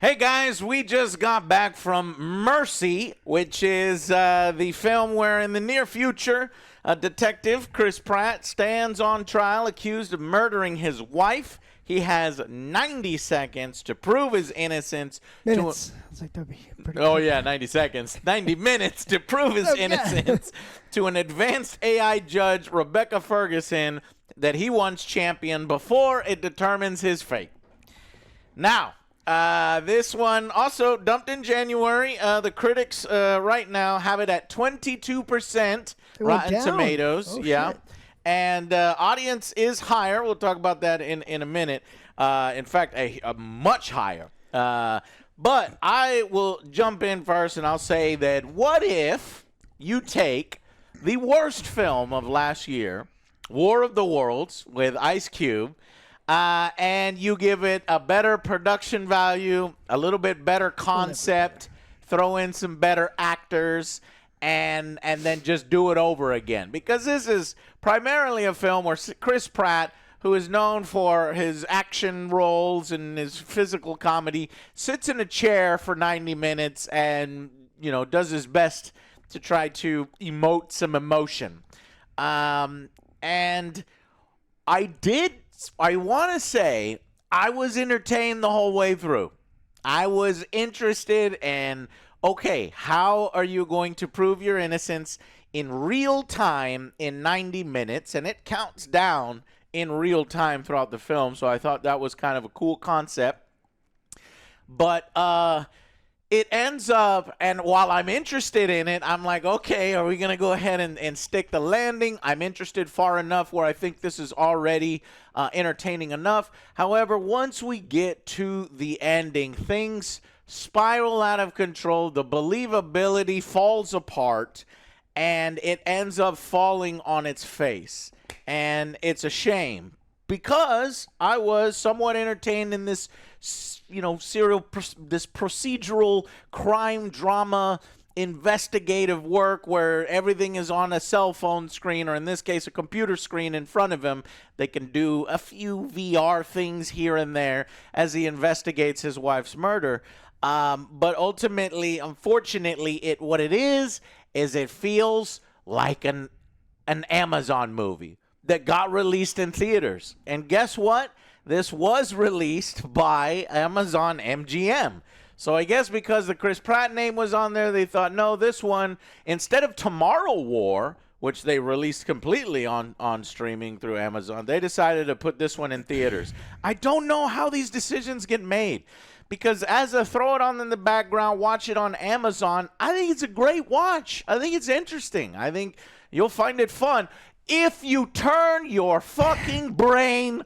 Hey guys, we just got back from Mercy, which is the film where in the near future, a detective, Chris Pratt, stands on trial accused of murdering his wife. He has 90 seconds to prove his innocence. Minutes. I was like, that'd be pretty Oh, quick. yeah, 90 seconds. 90 minutes to prove his innocence to an advanced AI judge, Rebecca Ferguson, that he once championed before it determines his fate. Now, this one also dumped in January. The critics right now have it at 22% Rotten down. Tomatoes. Oh, yeah. shit. And audience is higher. We'll talk about that in a minute. In fact, a much higher. But I will jump in first and I'll say that what if you take the worst film of last year, War of the Worlds with Ice Cube, and you give it a better production value, a little bit better concept, throw in some better actors, and then just do it over again. Because this is primarily a film where Chris Pratt, who is known for his action roles and his physical comedy, sits in a chair for 90 minutes and, does his best to try to emote some emotion. And I want to say I was entertained the whole way through. I was interested in, okay, how are you going to prove your innocence in real time in 90 minutes? And it counts down in real time throughout the film, so I thought that was kind of a cool concept. But it ends up, and while I'm interested in it, I'm like, okay, are we going to go ahead and stick the landing? I'm interested far enough where I think this is already entertaining enough. However, once we get to the ending, things spiral out of control. The believability falls apart, and it ends up falling on its face. And it's a shame because I was somewhat entertained in this this procedural crime drama investigative work where everything is on a cell phone screen, or in this case, a computer screen in front of him. They can do a few VR things here and there as he investigates his wife's murder. But ultimately, unfortunately, what it is it feels like an Amazon movie that got released in theaters. And guess what? This was released by Amazon MGM. So I guess because the Chris Pratt name was on there, they thought, no, this one, instead of Tomorrow War, which they released completely on streaming through Amazon, they decided to put this one in theaters. I don't know how these decisions get made. Because as a throw it on in the background, watch it on Amazon, I think it's a great watch. I think it's interesting. I think you'll find it fun if you turn your fucking brain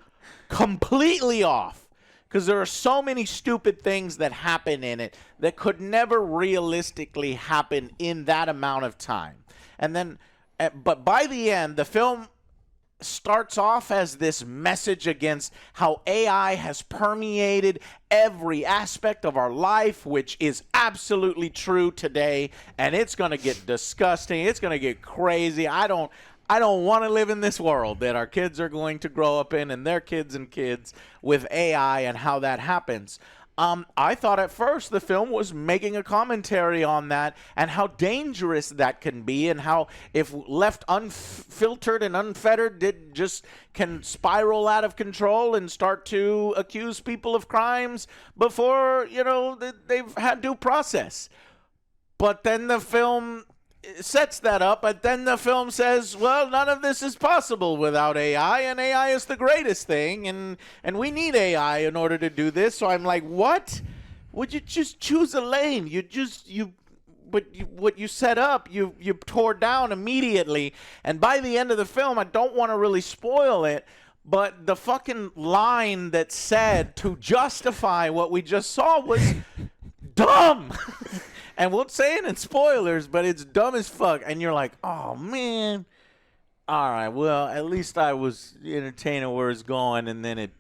completely off. Because there are so many stupid things that happen in it that could never realistically happen in that amount of time. And then, but by the end, the film starts off as this message against how AI has permeated every aspect of our life, which is absolutely true today, and it's going to get disgusting. It's going to get crazy. I don't want to live in this world that our kids are going to grow up in, and their kids and kids, with AI and how that happens. I thought at first the film was making a commentary on that and how dangerous that can be, and how if left unfiltered and unfettered, it just can spiral out of control and start to accuse people of crimes before, they've had due process. But then the film sets that up, but then the film says, well, none of this is possible without AI, and AI is the greatest thing, and we need AI in order to do this. So I'm like, what? Would you just choose a lane? What you set up, you tore down immediately. And by the end of the film, I don't want to really spoil it, but the fucking line that said to justify what we just saw was dumb. And we'll say it in spoilers, but it's dumb as fuck. And you're like, oh, man. All right, well, at least I was entertaining where it's going, and then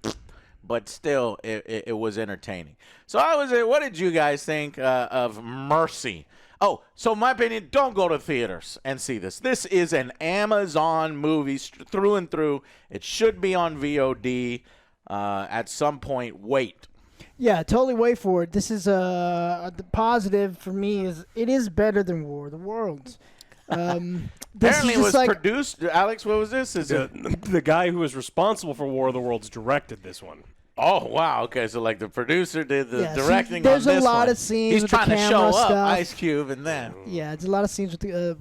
but still, it was entertaining. So what did you guys think of Mercy? Oh, so my opinion, don't go to theaters and see this. This is an Amazon movie through and through. It should be on VOD at some point. Wait. Yeah, totally wait for it. This is the positive for me is it is better than War of the Worlds. This Apparently, is it just was produced. Alex, what was this? The guy who was responsible for War of the Worlds directed this one. Oh wow! Okay, so like the producer did the Yeah, see, directing there's on a this lot one. of scenes He's with the trying to show camera up stuff. Ice Cube, and then Yeah, it's a lot of scenes with the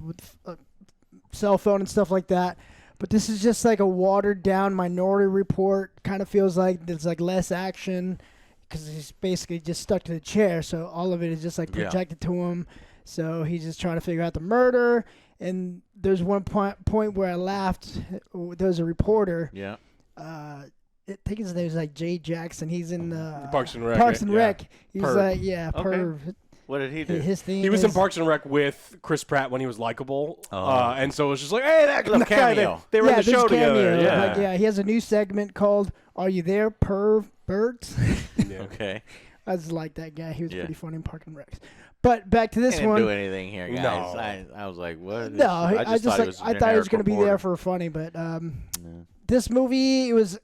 cell phone and stuff like that. But this is just like a watered down Minority Report. Kind of feels like there's like less action because he's basically just stuck to the chair. So all of it is just like projected to him. So he's just trying to figure out the murder. And there's one point where I laughed. There was a reporter. yeah. I think his name is like Jay Jackson. He's in Parks and Rec. Parks and yeah. Rec. He's Perv. like, Okay. perv. What did he do? His theme He was in is- Parks and Rec with Chris Pratt when he was likable, Oh. and so it was just like, hey, that Little guy, cameo. they were in the this show cameo. together. Yeah. Like, yeah, he has a new segment called "Are You There, Perv Birds?" Yeah. Okay. I just like that guy. He was Yeah. pretty funny in Park and Rec. But back to He this didn't one. do anything here, guys. No. I was like, what? No, I just thought he was a I thought he was generic going to be there reporter. for funny, but this movie it was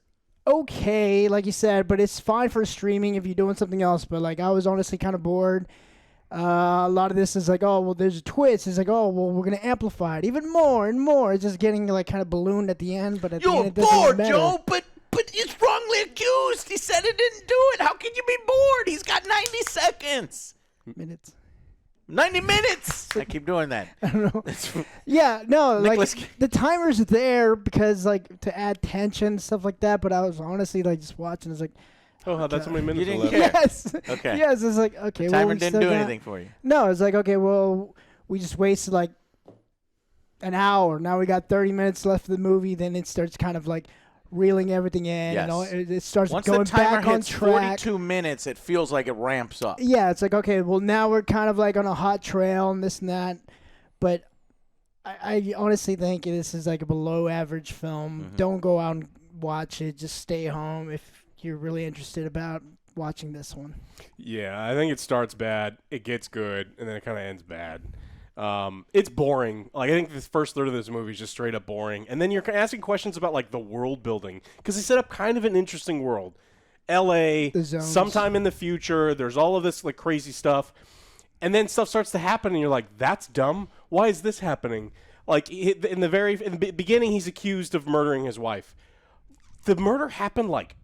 okay, like you said, but it's fine for streaming if you're doing something else. But like I was honestly kind of bored. A lot of this is like, oh well, there's a twist. It's like, oh well, we're gonna amplify it even more and more. It's just getting like kind of ballooned at the end, but at the You're end it doesn't bored, matter. Joe, but it's wrongly accused. He said it didn't do it. How can you be bored? He's got 90 seconds. Minutes. 90 minutes. I keep doing that. I don't know. Yeah, no, Nicolas like the timer's there because like to add tension stuff like that. But I was honestly like just watching. It's like, Oh, that's how many minutes You are didn't left. care. yes, Okay. yes. It's like okay, well, Timer we didn't still do got- anything for you. No, it's like okay, well, we just wasted like an hour. Now we got 30 minutes left of the movie. Then it starts kind of like reeling everything in. Yes. And all, it starts Once going the timer back on hits track. 42 minutes, it feels like it ramps up. Yeah, it's like okay, well now we're kind of like on a hot trail and this and that, but I honestly think this is like a below average film. Mhm. Don't go out and watch it. Just stay home if you're really interested about watching this one. Yeah, I think it starts bad, it gets good, and then it kind of ends bad. It's boring. Like I think this first third of this movie is just straight up boring, and then you're asking questions about like the world building because they set up kind of an interesting world. L.A. The zones. sometime in the future, there's all of this like crazy stuff, and then stuff starts to happen, and you're like, "That's dumb. Why is this happening?" Like in the beginning, he's accused of murdering his wife. The murder happened like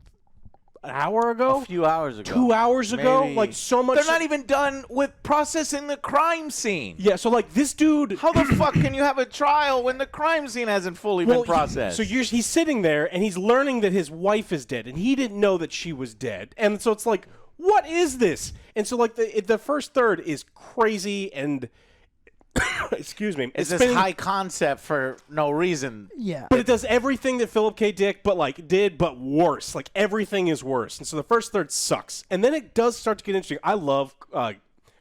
an hour ago, A few hours ago. 2 hours ago, Maybe. like so much. They're not even done with processing the crime scene. Yeah, so like this dude. How the fuck can you have a trial when the crime scene hasn't fully been processed? So he's sitting there and he's learning that his wife is dead, and he didn't know that she was dead, and so it's like, what is this? And so like the first third is crazy and excuse me, it's it's this high concept for no reason. Yeah. but it does everything that Philip K. Dick did, but worse. Like everything is worse, and so the first third sucks, and then it does start to get interesting. I love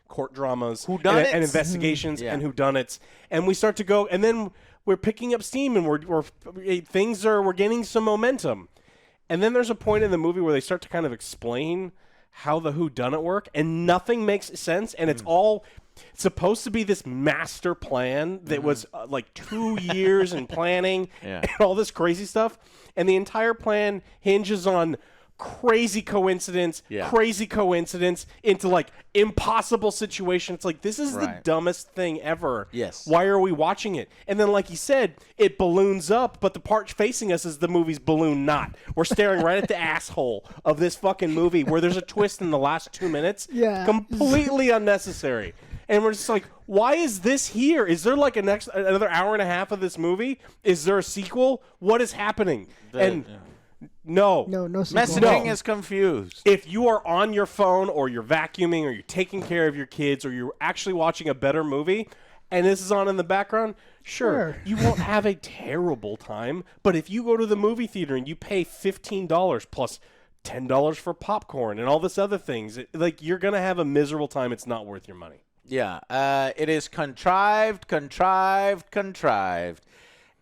court dramas, Whodunits? and investigations, Yeah. and whodunits, and we start to go, and then we're picking up steam, and we're gaining some momentum, and then there's a point in the movie where they start to kind of explain how the whodunit work, and nothing makes sense, and it's all supposed to be this master plan that was like 2 years in planning Yeah. and all this crazy stuff, and the entire plan hinges on crazy coincidence into like impossible situation. It's like, this is the Right. dumbest thing ever. Yes. Why are we watching it? And then, like you said, it balloons up, but the part facing us is the movie's balloon not. We're staring right at the asshole of this fucking movie where there's a twist in the last 2 minutes. Yeah. Completely unnecessary. And we're just like, why is this here? Is there like another hour and a half of this movie? Is there a sequel? What is happening? No. No sequel. Messaging No. is confused. If you are on your phone or you're vacuuming or you're taking care of your kids or you're actually watching a better movie and this is on in the background, sure. You won't have a terrible time. But if you go to the movie theater and you pay $15 plus $10 for popcorn and all this other things, like you're going to have a miserable time. It's not worth your money. Yeah, it is contrived.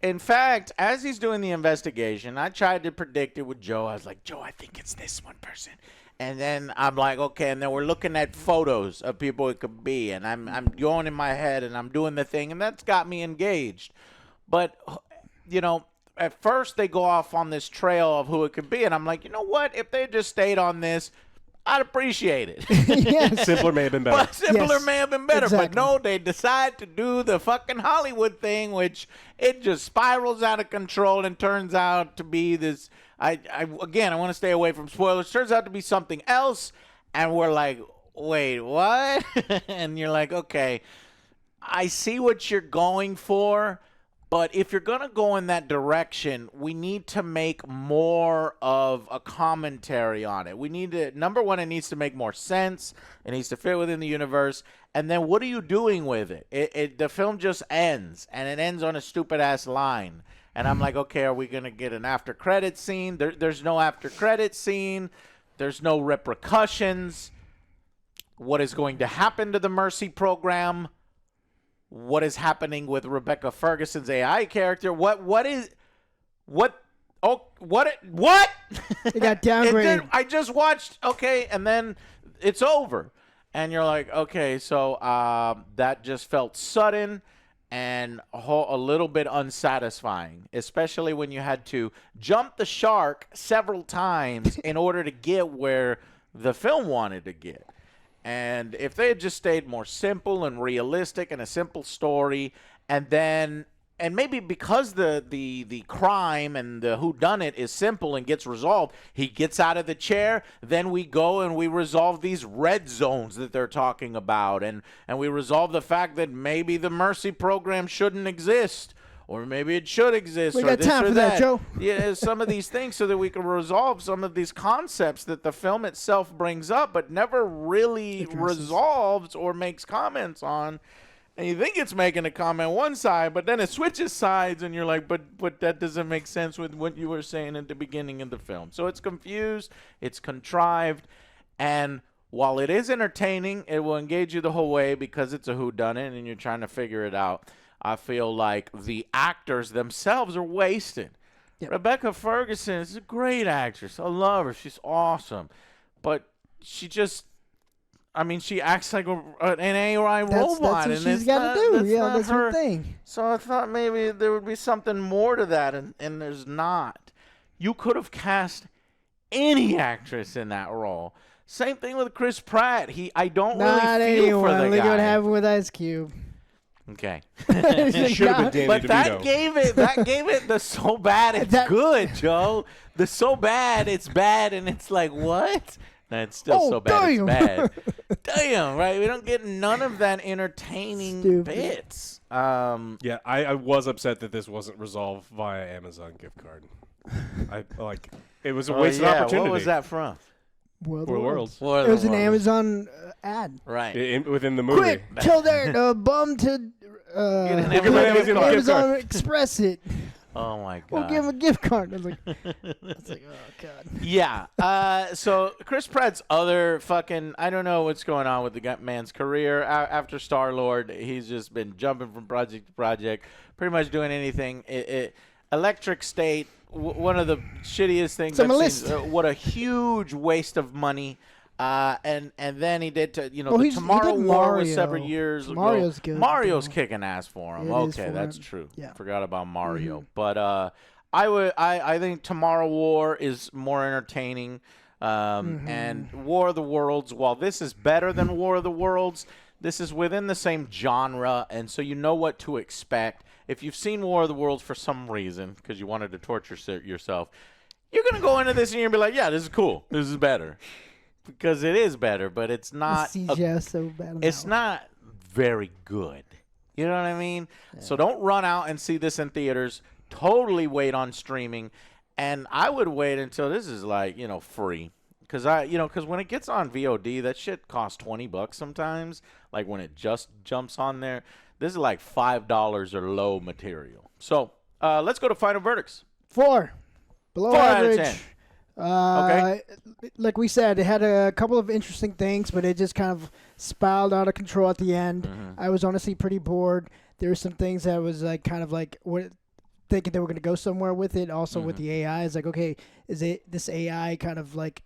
In fact, as he's doing the investigation, I tried to predict it with Joe. I was like, Joe, I think it's this one person. And then I'm like, okay, and then we're looking at photos of people it could be, and I'm going in my head, and I'm doing the thing, and that's got me engaged. But, you know, at first they go off on this trail of who it could be, and I'm like, you know what? If they just stayed on this, I'd appreciate it. Yes. Simpler may have been better. But simpler Yes, may have been better. exactly. But no, they decide to do the fucking Hollywood thing, which it just spirals out of control and turns out to be this. Again, I want to stay away from spoilers. Turns out to be something else, and we're like, wait, what? And you're like, okay, I see what you're going for. But if you're going to go in that direction, we need to make more of a commentary on it. We need to, number one, it needs to make more sense. It needs to fit within the universe. And then what are you doing with it? The film just ends, and it ends on a stupid-ass line. And I'm like, okay, are we going to get an after-credit scene? There's no after-credit scene. There's no repercussions. What is going to happen to the Mercy program? What is happening with Rebecca Ferguson's AI character? What? It got downgraded. I just watched, okay, and then it's over. And you're like, okay, so that just felt sudden and a little bit unsatisfying, especially when you had to jump the shark several times in order to get where the film wanted to get. And if they had just stayed more simple and realistic and a simple story, and maybe because the crime and the whodunit is simple and gets resolved, he gets out of the chair, then we go and we resolve these red zones that they're talking about, and we resolve the fact that maybe the Mercy program shouldn't exist. Or maybe it should exist. We or got this time or for that, Joe. Yeah, some of these things so that we can resolve some of these concepts that the film itself brings up but never really resolves or makes comments on. And you think it's making a comment one side, but then it switches sides, and you're like, but that doesn't make sense with what you were saying at the beginning of the film. So it's confused, it's contrived, and while it is entertaining, it will engage you the whole way because it's a whodunit and you're trying to figure it out. I feel like the actors themselves are wasted. Yep. Rebecca Ferguson is a great actress. I love her. She's awesome. But she just, she acts like an AI robot. That's what she's got to do. That's her thing. So I thought maybe there would be something more to that, and there's not. You could have cast any actress in that role. Same thing with Chris Pratt. I don't really feel for the guy. Look what happened with Ice Cube. Okay. It should have been Danny But DeVito. that gave it the so bad it's good, Joe. The so bad it's bad, and it's like, what? No, it's still so bad it's bad. Damn, right? We don't get none of that entertaining bits. Yeah, I was upset that this wasn't resolved via Amazon gift card. It was a wasted opportunity. What was that from? War of the Worlds. It was an Amazon ad. Right. Within the movie. Quick, tell their bum to Amazon Express it. Oh, my God. We'll give him a gift card. I was like, oh, God. Yeah. So Chris Pratt's other fucking, I don't know what's going on with the man's career. After Star-Lord, he's just been jumping from project to project, pretty much doing anything. Electric State, one of the shittiest things I've seen. What a huge waste of money. And then he did the Tomorrow War was several years Mario's ago. good. Mario's kicking ass for him. Okay, that's true. Yeah. Forgot about Mario. But I think Tomorrow War is more entertaining. And War of the Worlds, while this is better than War of the Worlds, this is within the same genre, and so you know what to expect. If you've seen War of the Worlds for some reason, because you wanted to torture yourself, you're going to go into this and you're going to be like, yeah, this is cool. This is better. Because it is better, but it's not. So bad. It's not very good. You know what I mean? Yeah. So don't run out and see this in theaters. Totally wait on streaming, and I would wait until this is free. Because when it gets on VOD, that shit costs $20 sometimes. Like when it just jumps on there, this is like $5 or low material. So let's go to final verdicts. 4, below 4 average. out of 10. Okay. Like we said, it had a couple of interesting things, but it just kind of spiraled out of control at the end. I was honestly pretty bored. There were some things that was thinking they were going to go somewhere with it. Also with the AI, it's like, okay, is this AI kind of like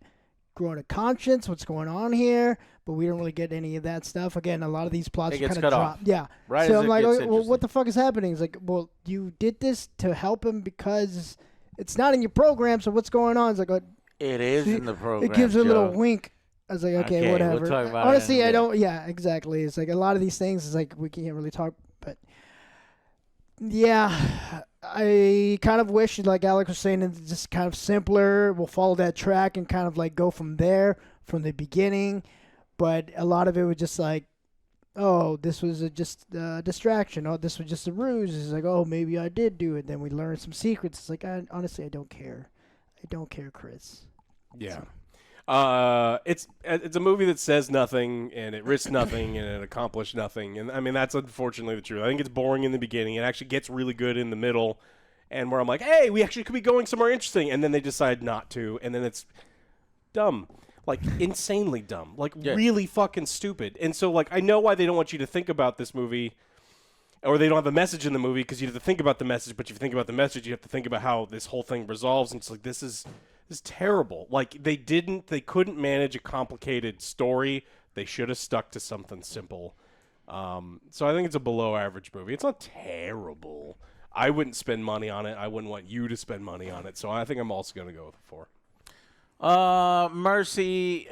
growing a conscience? What's going on here? But we don't really get any of that stuff. Again, a lot of these plots kind of drop. Yeah. Right. So I'm like, okay, well, what the fuck is happening? It's like, well, you did this to help him because it's not in your program, so what's going on? It's like, it is in the program. It gives a little wink I was like, okay, Okay, we'll whatever. talk about it Honestly, in a I bit. don't. Yeah, exactly. It's like a lot of these things is like we can't really talk. But yeah, I kind of wish, like Alex was saying, it's just kind of simpler. We'll follow that track and kind of like go from there, from the beginning. But a lot of it was just like, oh, this was just a distraction. Oh, this was just a ruse. It's like, oh, maybe I did do it. Then we learned some secrets. It's like, honestly, I don't care. I don't care, Chris. Yeah. It's a movie that says nothing and it risks nothing and it accomplished nothing. And I mean, that's unfortunately the truth. I think it's boring in the beginning. It actually gets really good in the middle, and where I'm like, hey, we actually could be going somewhere interesting, and then they decide not to, and then it's dumb. Like, insanely dumb. Like, really fucking stupid. And so, like, I know why they don't want you to think about this movie, or they don't have a message in the movie, because you have to think about the message, but if you think about the message, you have to think about how this whole thing resolves, and it's like, this is terrible. Like, they couldn't manage a complicated story. They should have stuck to something simple. So I think it's a below average movie. It's not terrible. I wouldn't spend money on it. I wouldn't want you to spend money on it. So I think I'm also going to go with a 4. Mercy,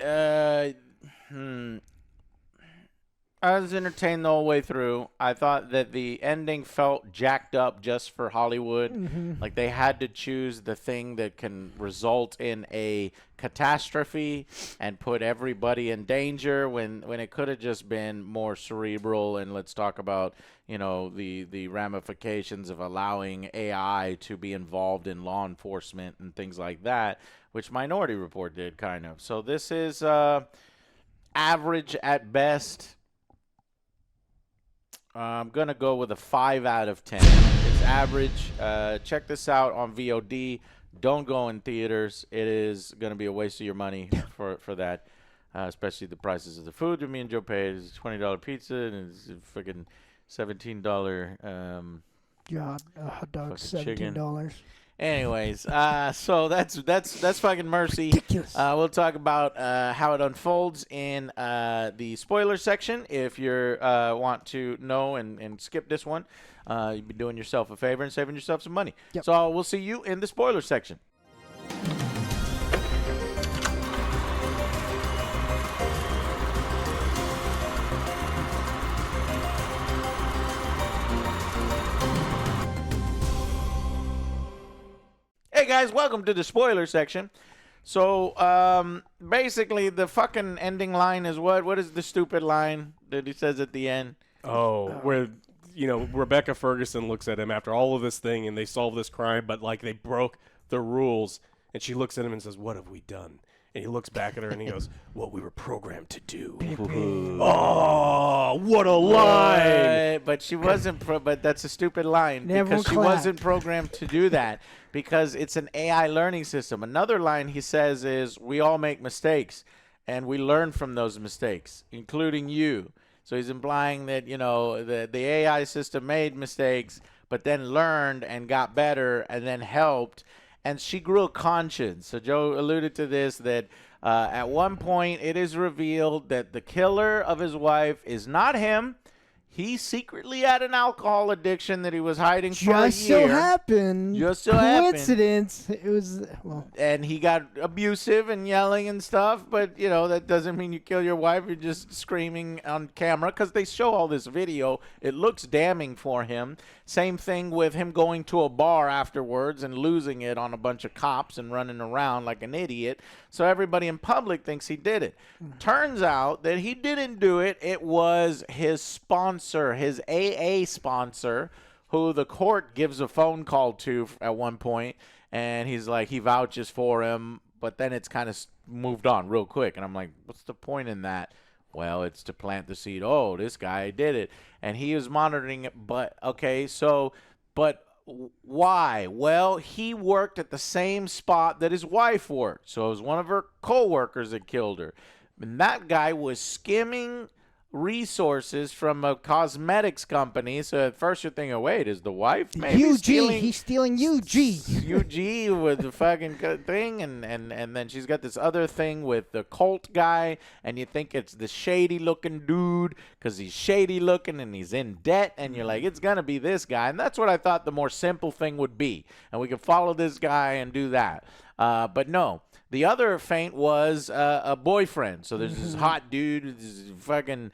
I was entertained the whole way through. I thought that the ending felt jacked up just for Hollywood. Mm-hmm. Like they had to choose the thing that can result in a catastrophe and put everybody in danger when it could have just been more cerebral. And let's talk about, the ramifications of allowing AI to be involved in law enforcement and things like that, which Minority Report did kind of. So this is average at best. I'm going to go with a 5 out of 10. It's average. Check this out on VOD. Don't go in theaters. It is going to be a waste of your money for that, especially the prices of the food that me and Joe paid. It's a $20 pizza and it's a freaking $17 hot dog, $17. chicken. Anyways, so that's fucking Mercy. Ridiculous. We'll talk about how it unfolds in the spoiler section. If you want to know and skip this one, you'd be doing yourself a favor and saving yourself some money. Yep. So we'll see you in the spoiler section. Hey guys, welcome to the spoiler section. So, basically the fucking ending line is what? What is the stupid line that he says at the end? Oh, where, Rebecca Ferguson looks at him after all of this thing and they solve this crime, but like they broke the rules, and she looks at him and says, "What have we done?" And he looks back at her and he goes, "What we were programmed to do." Oh, what a line! But she wasn't. But that's a stupid line because she wasn't programmed to do that because it's an AI learning system. Another line he says is, "We all make mistakes, and we learn from those mistakes, including you." So he's implying that the AI system made mistakes, but then learned and got better, and then helped. And she grew a conscience. So Joe alluded to this, that at one point it is revealed that the killer of his wife is not him. He secretly had an alcohol addiction that he was hiding for a year. Just so happened. Coincidence. It was, and he got abusive and yelling and stuff, but, that doesn't mean you kill your wife. You're just screaming on camera because they show all this video. It looks damning for him. Same thing with him going to a bar afterwards and losing it on a bunch of cops and running around like an idiot. So everybody in public thinks he did it. Turns out that he didn't do it. It was his sponsor, his AA sponsor, who the court gives a phone call to at one point, and he's like, he vouches for him, but then it's kind of moved on real quick. And I'm like, what's the point in that? Well, it's to plant the seed. Oh, this guy did it. And he is monitoring it. But, okay, but why? Well, he worked at the same spot that his wife worked. So it was one of her co-workers that killed her. And that guy was skimming resources from a cosmetics company. So at first you're thinking, wait, is the wife maybe UG, stealing? he's stealing UG. UG with the fucking thing, and then she's got this other thing with the cult guy, and you think it's the shady looking dude because he's shady looking and he's in debt, and you're like, it's gonna be this guy. And that's what I thought the more simple thing would be, and we could follow this guy and do that. But no. The other feint was a boyfriend. So there's this hot dude, this fucking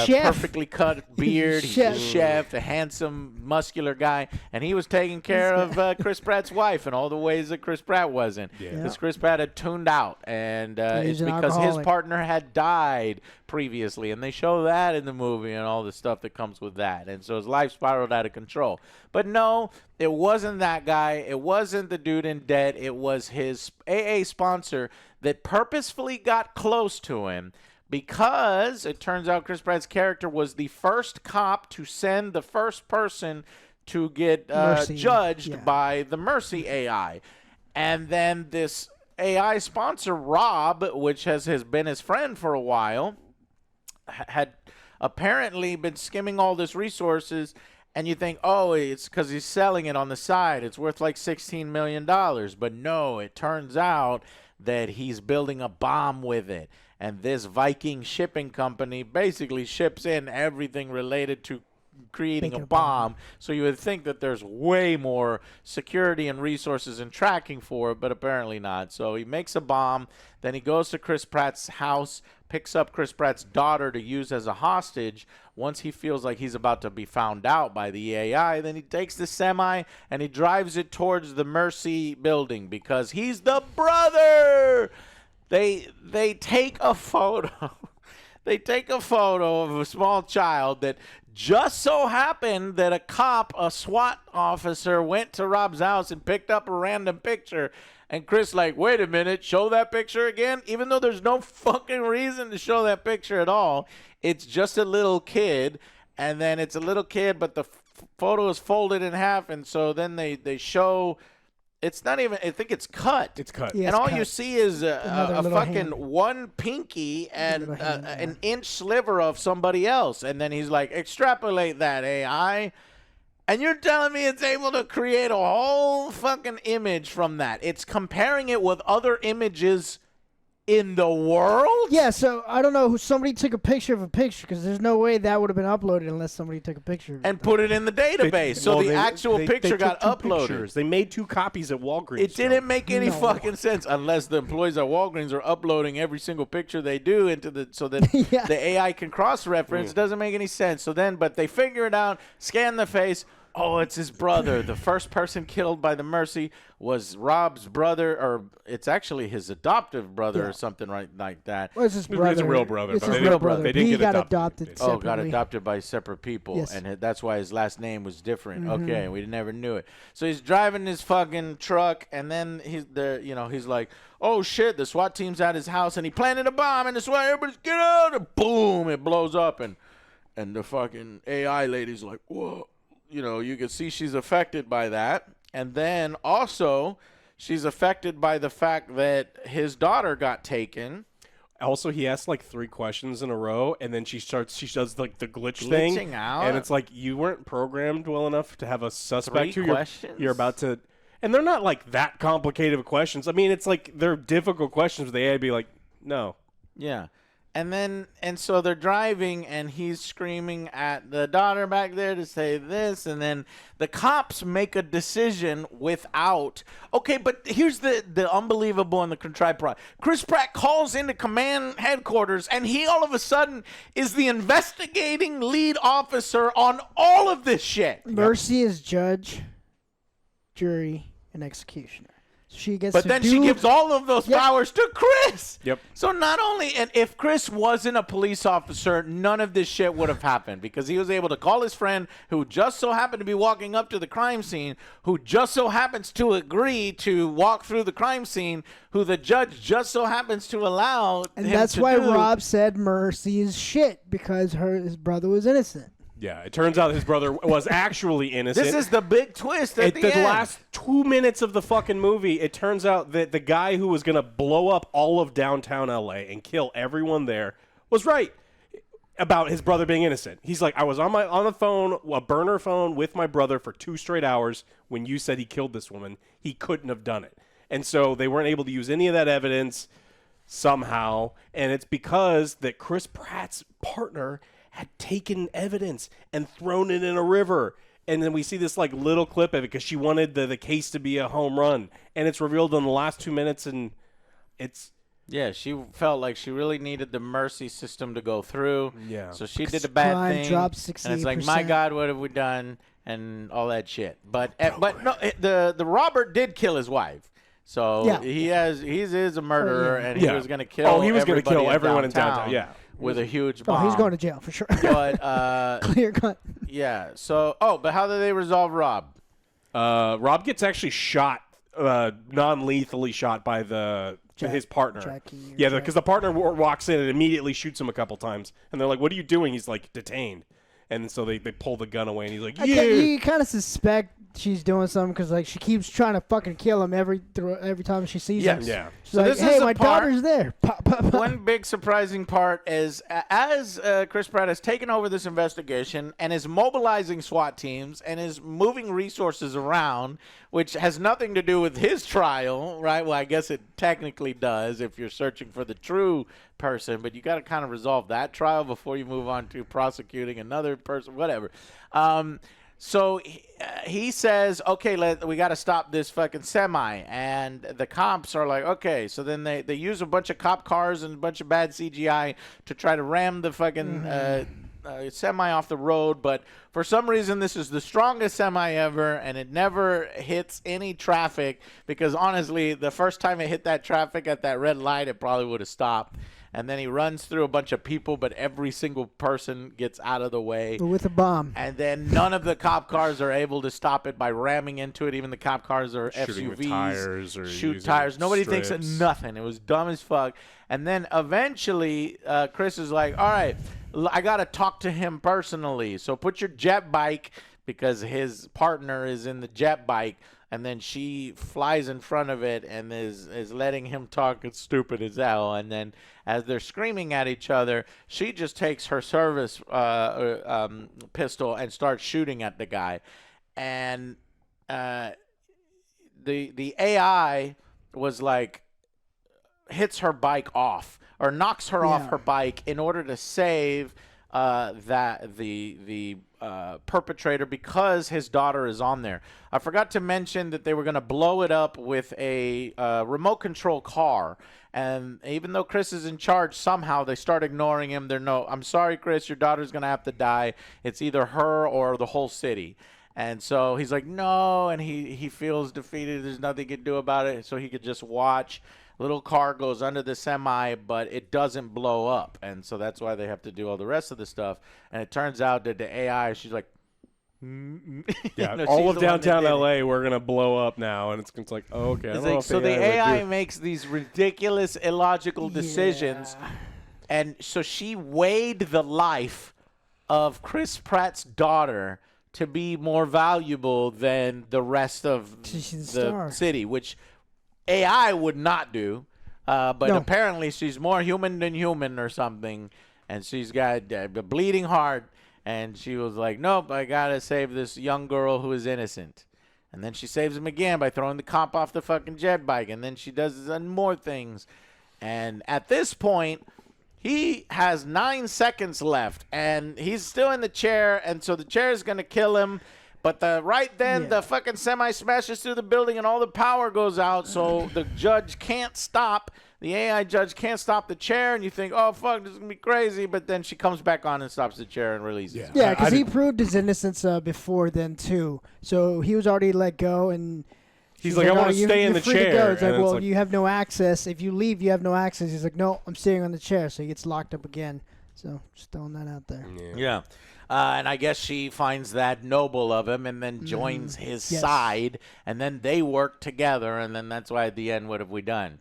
chef. perfectly cut beard. He's a chef, a handsome, muscular guy, and he was taking care of Chris Pratt's wife in all the ways that Chris Pratt wasn't. Because Chris Pratt had tuned out, and it's because his partner had died previously, and they show that in the movie and all the stuff that comes with that. And so his life spiraled out of control. But no, it wasn't that guy. It wasn't the dude in debt. It was his AA sponsor that purposefully got close to him, because it turns out Chris Pratt's character was the first cop to send the first person to get judged by the Mercy AI. And then this AI sponsor, Rob, which has been his friend for a while, had apparently been skimming all this resources, and you think, oh, it's because he's selling it on the side. It's worth like $16 million. But no, it turns out that he's building a bomb with it. And this Viking shipping company basically ships in everything related to creating a bomb. So you would think that there's way more security and resources and tracking for it, but apparently not. So he makes a bomb, then he goes to Chris Pratt's house, picks up Chris Pratt's daughter to use as a hostage. Once he feels like he's about to be found out by the AI, then he takes the semi and he drives it towards the Mercy building because he's the brother. They take a photo. They take a photo of a small child that just so happened that a SWAT officer, went to Rob's house and picked up a random picture. And Chris like, wait a minute, show that picture again? Even though there's no fucking reason to show that picture at all. It's just a little kid. And then it's a little kid, but the photo is folded in half. And so then they show... It's not even, I think it's cut. It's cut. Yeah, and all cut. you see is a fucking hand. one pinky and an inch sliver of somebody else. And then he's like, extrapolate that, AI. And you're telling me it's able to create a whole fucking image from that. It's comparing it with other images in the world? Yeah, so I don't know who somebody took a picture of a picture, because there's no way that would have been uploaded unless somebody took a picture of it. And put it in the database. So the actual picture got uploaded. Pictures. They made 2 copies at Walgreens. It didn't make any fucking sense unless the employees at Walgreens are uploading every single picture they do into the so that the AI can cross-reference. It doesn't make any sense. So then, but they figure it out, scan the face. Oh, it's his brother. The first person killed by the Mercy was Rob's brother, or it's actually his adoptive brother or something like that. Well, it's his brother. It's a real brother. It's his real brother. They didn't he get got adopted separately. Oh, got adopted by separate people, Yes. and that's why his last name was different. Okay, we never knew it. So he's driving his fucking truck, and then he's like, oh shit, the SWAT team's at his house, and he planted a bomb, and the SWAT, everybody's get out, and boom, it blows up, and the fucking AI lady's like, whoa. You can see she's affected by that. And then also she's affected by the fact that his daughter got taken. Also, he asks like 3 questions in a row, and then she does like the glitching thing out. And it's like, you weren't programmed well enough to have a suspect 3 who questions? you're about to. And they're not like that complicated of questions. I mean, it's like they're difficult questions. But the AI would be like, no. Yeah. And so they're driving, and he's screaming at the daughter back there to say this, and then the cops make a decision without. Okay, but here's the unbelievable and the contrived part. Chris Pratt calls into command headquarters, and he all of a sudden is the investigating lead officer on all of this shit. Mercy is judge, jury, and executioner. She gets But then she gives all of those powers to Chris. Yep. So not only, and if Chris wasn't a police officer, none of this shit would have happened, because he was able to call his friend who just so happened to be walking up to the crime scene, who just so happens to agree to walk through the crime scene, who the judge just so happens to allow. And that's why Rob said Mercy is shit, because his brother was innocent. Yeah, it turns out his brother was actually innocent. This is the big twist at the end. last 2 minutes of the fucking movie, it turns out that the guy who was going to blow up all of downtown LA and kill everyone there was right about his brother being innocent. He's like, I was on the phone, a burner phone with my brother for 2 straight hours when you said he killed this woman. He couldn't have done it. And so they weren't able to use any of that evidence somehow, and it's because that Chris Pratt's partner had taken evidence and thrown it in a river. And then we see this like little clip of it because she wanted the case to be a home run. And it's revealed in the last 2 minutes, and Yeah, she felt like she really needed the mercy system to go through. Yeah. So she did a bad Crime thing. dropped And it's like, my 68%. God, what have we done? And all that shit. But no, the Robert did kill his wife. So Yeah. he is a murderer, and he Yeah. was going to kill. He was going to kill everyone in downtown. Yeah. With a huge bomb. Oh, he's going to jail for sure. But Clear cut. yeah. So but how did they resolve Rob? Rob gets actually shot, non-lethally shot by his partner. Jackie, Yeah, because the partner walks in and immediately shoots him a couple times, and they're like, "What are you doing?" He's like, "Detained." And so they pull the gun away, and he's like, "Yeah." You kind of suspect she's doing something because like she keeps trying to fucking kill him every time she sees him. Yeah. She's So like, this hey, is the my part- daughter's there. Pop, pop, pop. One big surprising part is as Chris Pratt has taken over this investigation and is mobilizing SWAT teams and is moving resources around, which has nothing to do with his trial, right? Well, I guess it technically does if you're searching for the true person, but you got to kind of resolve that trial before you move on to prosecuting another person, whatever. So he says, okay, we got to stop this fucking semi. And the cops are like, okay. So then they use a bunch of cop cars and a bunch of bad CGI to try to ram the fucking semi off the road. But for some reason, this is the strongest semi ever, and it never hits any traffic because, honestly, the first time it hit that traffic at that red light, it probably would have stopped. And then he runs through a bunch of people, but every single person gets out of the way. With a bomb. And then none of the cop cars are able to stop it by ramming into it. Even the cop cars are Shooting SUVs. with tires or shoot using tires. Nobody thinks of strips. nothing. It was dumb as fuck. And then eventually, Chris is like, all right, I got to talk to him personally. So put your jet bike, because his partner is in the jet bike. And then she flies in front of it and is letting him talk. It's stupid as hell. And then as they're screaming at each other, she just takes her service pistol and starts shooting at the guy. And the AI was like, hits her bike off or knocks her off her bike in order to save the perpetrator, because his daughter is on there. I forgot to mention that they were going to blow it up with a remote control car. And even though Chris is in charge, somehow they start ignoring him. I'm sorry, Chris, your daughter's going to have to die. It's either her or the whole city. And so he's like, no, and he feels defeated. There's nothing he can do about it, so he could just watch. Little car goes under the semi, but it doesn't blow up. And so that's why they have to do all the rest of the stuff. And it turns out that the AI, she's like, Yeah, no, all she's of the one that downtown did it. LA, we're going to blow up now. And it's like, oh, okay. I don't know if So the would AI do- makes these ridiculous, illogical decisions. And so she weighed the life of Chris Pratt's daughter to be more valuable than the rest of She's the star. city, which AI would not do. But No. apparently she's more human than human or something. And she's got a bleeding heart. And she was like, nope, I got to save this young girl who is innocent. And then she saves him again by throwing the cop off the fucking jet bike. And then she does more things. And at this point, he has 9 seconds left. And he's still in the chair. And so the chair is going to kill him. But the fucking semi smashes through the building and all the power goes out. So the judge can't stop. The AI judge can't stop the chair. And you think, oh, fuck, this is going to be crazy. But then she comes back on and stops the chair and releases him. Yeah, because he proved his innocence before then, too. So he was already let go, and He's she's like, I want to "Oh, stay in you're the free to chair. go." It's And like, it's well, like- you have no access. If you leave, you have no access. He's like, no, I'm staying on the chair. So he gets locked up again. So just throwing that out there. Yeah. And I guess she finds that noble of him and then joins his Yes. side. And then they work together. And then that's why at the end, what have we done?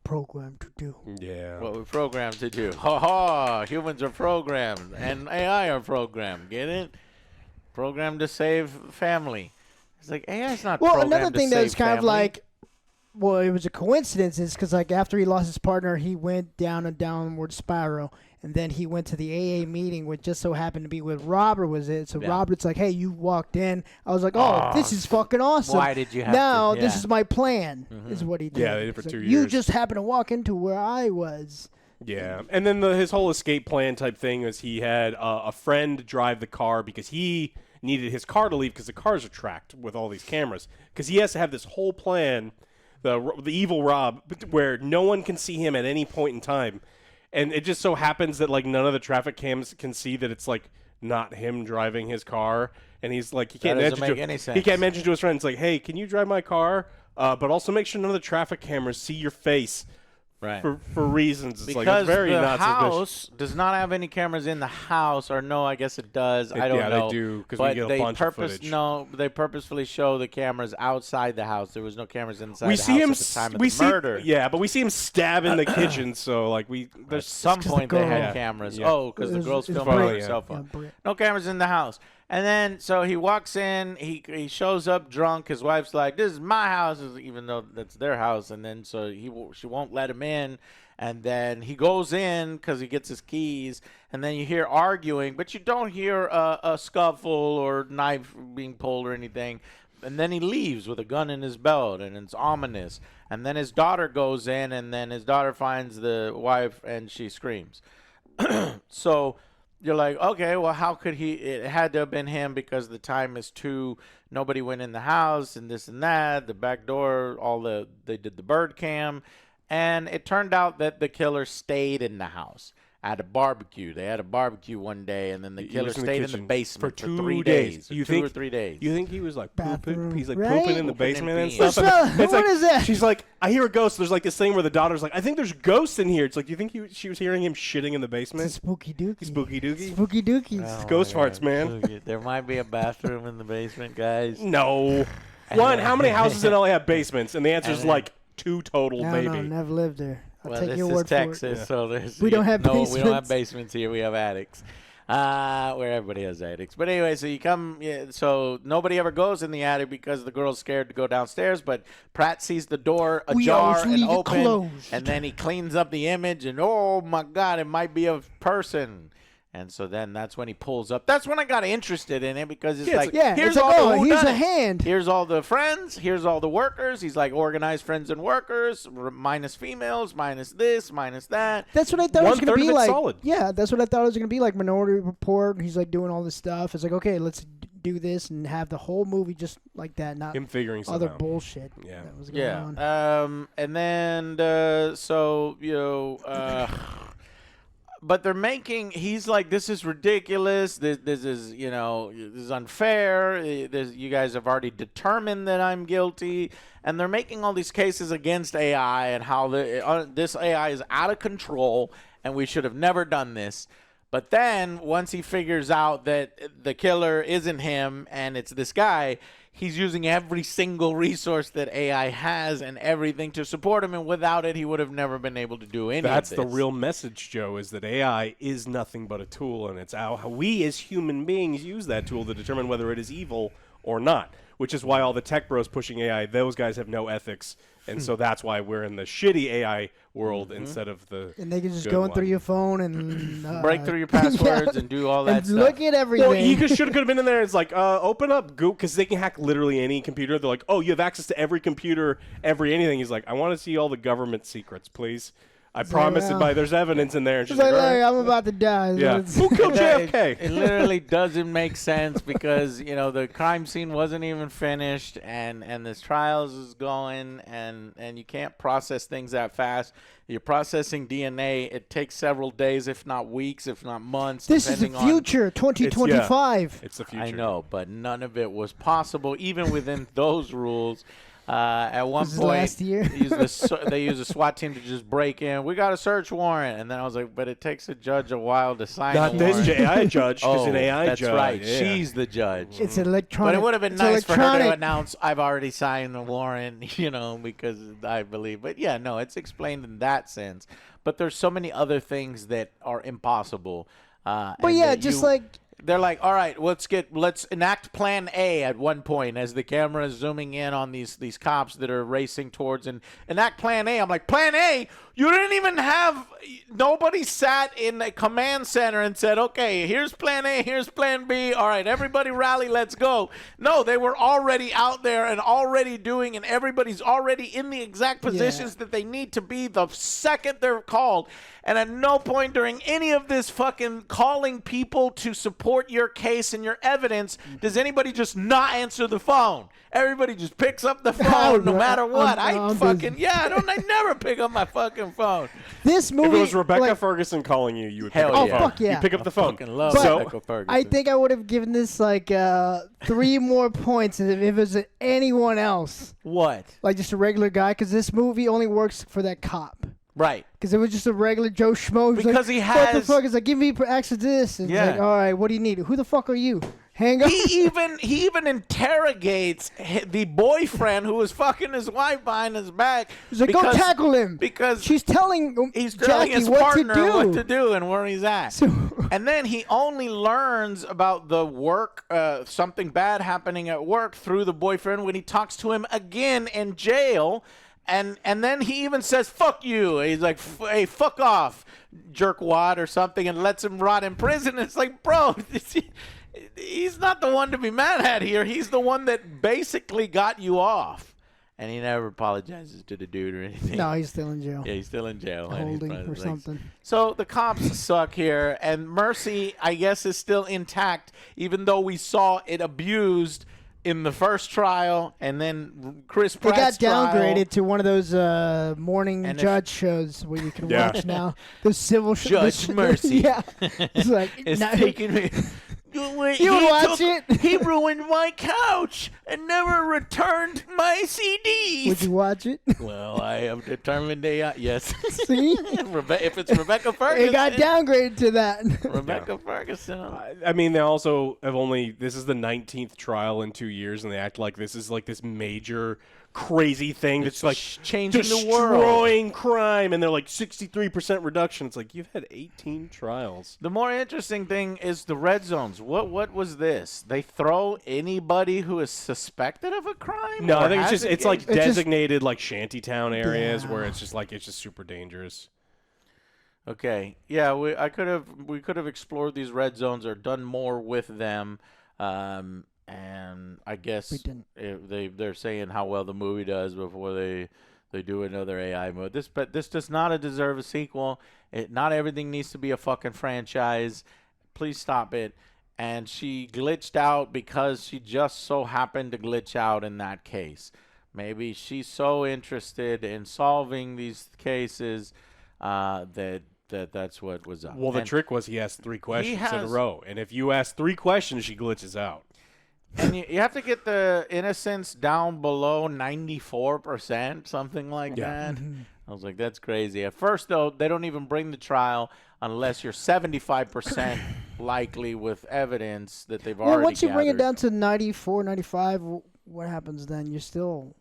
Programmed to do. Yeah. What we're programmed to do. Ha ha! Humans are programmed. And AI are programmed. Get it? Programmed to save family. It's like, AI's not Well, programmed another thing to that save was kind of family. like, well, it was a coincidence, is because like after he lost his partner, he went down a downward spiral, and then he went to the AA meeting, which just so happened to be with Robert was it. So Yeah. Robert's like, hey, you walked in. I was like, oh, this is fucking awesome. why did you have now to? this Yeah. is my plan, is what he did. Yeah, they did for He's 2 like, You years. just happened to walk into where I was. Yeah, and then his whole escape plan type thing was he had a friend drive the car because he needed his car to leave because the cars are tracked with all these cameras. Because he has to have this whole plan the evil Rob, where no one can see him at any point in time, and it just so happens that like none of the traffic cams can see that it's like not him driving his car, and he's like he can't mention make any sense. He can't mention to his friends like, hey, can you drive my car? But also make sure none of the traffic cameras see your face. Right. For reasons. It's because like, it's very the not house does not have any cameras in the house, or no, I guess it does. I don't know. Yeah, they do, because we get a bunch of footage. No, they purposefully show the cameras outside the house. There was no cameras inside we the see house him, at the time of the murder. Yeah, but we see him stab in the kitchen, so like There's some point they had cameras. Yeah. Oh, because the girl's filming on her cell phone. Yeah, no cameras in the house. And then, so he walks in, he shows up drunk. His wife's like, this is my house, even though that's their house. And then, so she won't let him in. And then he goes in because he gets his keys. And then you hear arguing, but you don't hear a scuffle or knife being pulled or anything. And then he leaves with a gun in his belt, and it's ominous. And then his daughter goes in, and then his daughter finds the wife, and she screams. So you're like, okay, well, how could he? It had to have been him because the time is 2. Nobody went in the house, and this and that. The back door, they did the bird cam, and it turned out that the killer stayed in the house at a barbecue. They had a barbecue one day, and then the killer stayed in the basement for 3 days. For 2 or 3 days. You think he was like pooping? He's like right? pooping in the basement and Pooping stuff. What is that? She's like, I hear a ghost. There's like this thing where the daughter's like, I think there's ghosts in here. It's like, do you think she was hearing him shitting in the basement? It's a spooky dookie. Spooky dookie. Spooky dookies. Oh, Ghost my farts, God. man. There might be a bathroom in the basement, guys. No. One, how many houses in LA have basements? And the answer is like 2 total, No, maybe. no, never lived there. I'll Well, take this your is word Texas, for it. so there's We don't have we don't have basements. basements here. We have attics, where everybody has attics. But anyway, so you come, so nobody ever goes in the attic because the girl's scared to go downstairs. But Pratt sees the door We ajar always and leave it open, closed. and then he cleans up the image, and oh my God, it might be a person. And so then that's when he pulls up. That's when I got interested in it because it's like, here's it's like, all the here's a whodunits. hand. Here's all the friends. Here's all the workers. He's like organized friends and workers, minus females, minus this, minus that. That's what I thought it was going to be like. Solid. Yeah, that's what I thought it was going to be like. Minority Report. He's like doing all this stuff. It's like, okay, let's do this and have the whole movie just like that, not Him figuring something other out. bullshit. Yeah. That was going on. And then but they're making. He's like, this is ridiculous. This is this is unfair. You guys have already determined that I'm guilty, and they're making all these cases against AI and how this AI is out of control, and we should have never done this. But then once he figures out that the killer isn't him and it's this guy, he's using every single resource that AI has and everything to support him, and without it, he would have never been able to do any That's of this. the real message, Joe, is that AI is nothing but a tool, and it's how we as human beings use that tool to determine whether it is evil or not, which is why all the tech bros pushing AI, those guys have no ethics, and so that's why we're in the shitty AI world instead of the And they can just good go one. through your phone and break through your passwords and do all that and stuff. look at everything. Well, he could have been in there. It's like, open up Google, because they can hack literally any computer. They're like, oh, you have access to every computer, every anything. He's like, I want to see all the government secrets, please. I promise it by there's evidence in there. And she's It's like, like, all right. I'm about to die. Yeah. Who killed JFK? It literally doesn't make sense because the crime scene wasn't even finished, and this trials is going, and you can't process things that fast. You're processing DNA. It takes several days, if not weeks, if not months. This is the depending on future, 2025. It's the future. I know, but none of it was possible, even within those rules. At one This is point, last year. they used a SWAT team to just break in. We got a search warrant, and then I was like, "But it takes a judge a while to sign Not a this warrant." AI judge, because an AI that's judge. right. Yeah. She's the judge. It's electronic. But it would have been it's nice for her electronic. to announce, "I've already signed the warrant," because I believe. But yeah, no, it's explained in that sense. But there's so many other things that are impossible. But yeah, just like they're like, all right, let's enact Plan A at one point as the camera is zooming in on these cops that are racing towards and enact Plan A. I'm like, Plan A? You didn't even have nobody sat in a command center and said, okay, here's Plan A, here's Plan B. All right, everybody rally, let's go. No, they were already out there and already doing, and everybody's already in the exact positions that they need to be the second they're called. And at no point during any of this fucking calling people to support report your case and your evidence, does anybody just not answer the phone? Everybody just picks up the phone no matter what. I never pick up my fucking phone. This movie, if it was Rebecca like, Ferguson calling you, you would Hell pick up yeah. the phone. Fuck yeah. You pick up the phone. Fucking love So- Rebecca Ferguson. I think I would have given this like 3 more points if it was anyone else, What? like just a regular guy, because this movie only works for that cop. Right. Because it was just a regular Joe Schmo. He's Because like, he what the has- fuck? It's like, give me access to this. And Yeah. it's like, all right, what do you need? Who the fuck are you? Hang up. He even interrogates the boyfriend who was fucking his wife behind his back. He's like, go tackle him. Because she's telling he's telling Jackie his what partner to do. what to do and where he's at. So- And then he only learns about the work, something bad happening at work through the boyfriend when he talks to him again in jail. And then he even says, fuck you. He's like, hey, fuck off, jerkwad or something, and lets him rot in prison. It's like, bro, he's not the one to be mad at here. He's the one that basically got you off. And he never apologizes to the dude or anything. No, he's still in jail. Yeah, he's still in jail. Holding or something. So the cops suck here, and Mercy, I guess, is still intact, even though we saw it abused in the first trial, and then Chris It Pratt's got downgraded trial. to one of those morning And judge shows where you can Yeah. watch now. Those civil Judge Mercy. Yeah. It's like, It's no, taking me. You would watch it? He ruined my couch and never returned my CDs. would you watch it? Well, I have determined they are. Yes. See? If it's Rebecca Ferguson. It got downgraded to that. Rebecca Ferguson. I mean, they also have only. This is the 19th trial in 2 years, and they act like this is like this major, crazy thing that's like changing the world. destroying crime, and they're like 63% reduction. It's like you've had 18 trials. The more interesting thing is the red zones. What was this? They throw anybody who is suspected of a crime? No, Or I think it's has just it's like It's just- designated like shantytown areas Yeah. where it's just super dangerous. Okay. Yeah, we could have explored these red zones or done more with them. And I guess We didn't. they're saying how well the movie does before they do another AI movie. But this does not deserve a sequel. Not everything needs to be a fucking franchise. Please stop it. And she glitched out because she just so happened to glitch out in that case. Maybe she's so interested in solving these cases that's what was up. Well, the And- trick was he asked 3 questions in a has- row, and if you ask 3 questions, she glitches out. And you have to get the innocence down below 94%, something like Yeah. that. I was like, that's crazy. At first, though, they don't even bring the trial unless you're 75% likely with evidence that they've Well, already once you bring it gathered. down to 94, 95, what happens then? You're still...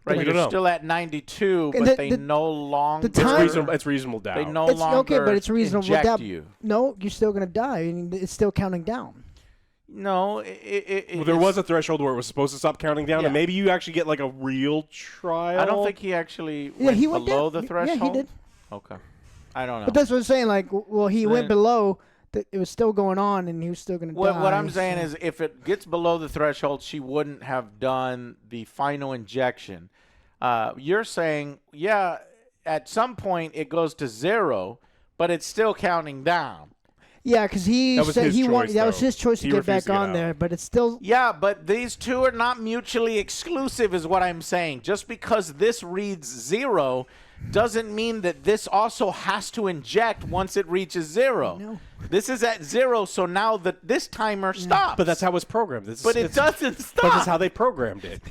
Right, We you're don't know. still at 92, And but the- they the- no longer... the time- It's reasonable doubt. They no It's longer okay, but it's reasonable inject doubt. you. No, you're still going to die. I mean, it's still counting down. No, Well, there it's- was a threshold where it was supposed to stop counting down, Yeah. and maybe you actually get like a real trial. I don't think he actually Yeah, went he went below down. the threshold. Yeah, he did. Okay. I don't know. But that's what I'm saying. Like, well, he Then- went below. It was still going on, and he was still going to die. What I'm saying so- is, if it gets below the threshold, she wouldn't have done the final injection. You're saying, yeah, at some point it goes to 0, but it's still counting down. Yeah, because he That was said his he choice, wanted. That was though. his choice to He get refused back to get on out. there, but it's still. Yeah, but these two are not mutually exclusive, is what I'm saying. Just because this reads 0 doesn't mean that this also has to inject once it reaches 0. No. This is at 0, so now this timer stops. But that's how it's programmed. But it doesn't stop. But that's how they programmed it.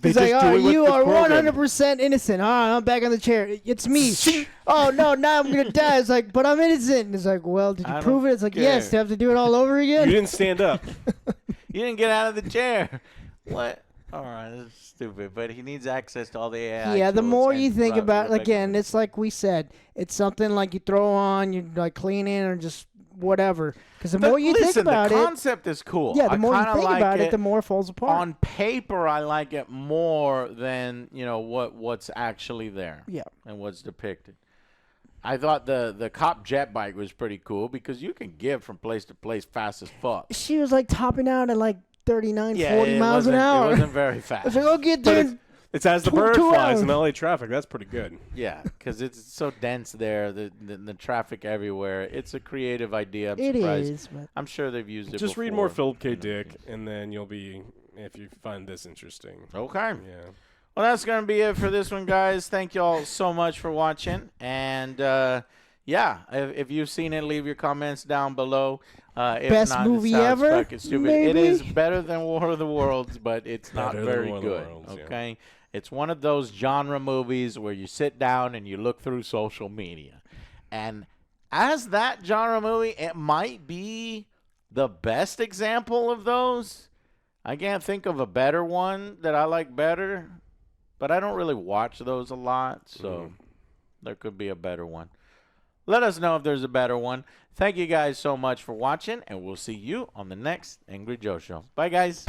He's like, just do oh, it with you the are program. 100% innocent. All right, I'm back on the chair. It's me. Oh, no, now I'm going to die. It's like, but I'm innocent. It's like, well, did you I prove don't it? It's like, care. yes. Do I have to do it all over again? You didn't stand up. You didn't get out of the chair. What? All right, that's stupid. But he needs access to all the AI. Yeah, the tools more and you think about Rebecca again, Ferguson. it's like we said, it's something like you throw on, you like clean in or just whatever. Because the more you Listen, think about the it, concept is cool. yeah, the I more you kinda think like about it, the more it falls apart. On paper, I like it more than what's actually there. Yeah. And what's depicted. I thought the cop jet bike was pretty cool because you can get from place to place fast as fuck. She was like topping out at like 39, Yeah, 40 it miles an wasn't- hour. It wasn't very I fast. was like, okay, But dude. It's as the bird 2 flies hours. in LA traffic. That's pretty good. Yeah, because it's so dense there, the traffic everywhere. It's a creative idea. I'm It surprised. is, but I'm sure they've used it Just before. read more Philip K. Dick, and then you'll be, if you find this interesting. Okay. Yeah. Well, that's going to be it for this one, guys. Thank you all so much for watching. And, yeah, if you've seen it, leave your comments down below. If Best not, movie it sounds ever, fucking stupid. It maybe? is better than War of the Worlds, but it's not Better than very War of the good. Worlds, yeah. Okay? It's one of those genre movies where you sit down and you look through social media. And as that genre movie, it might be the best example of those. I can't think of a better one that I like better, but I don't really watch those a lot, so there could be a better one. Let us know if there's a better one. Thank you guys so much for watching, and we'll see you on the next Angry Joe Show. Bye, guys.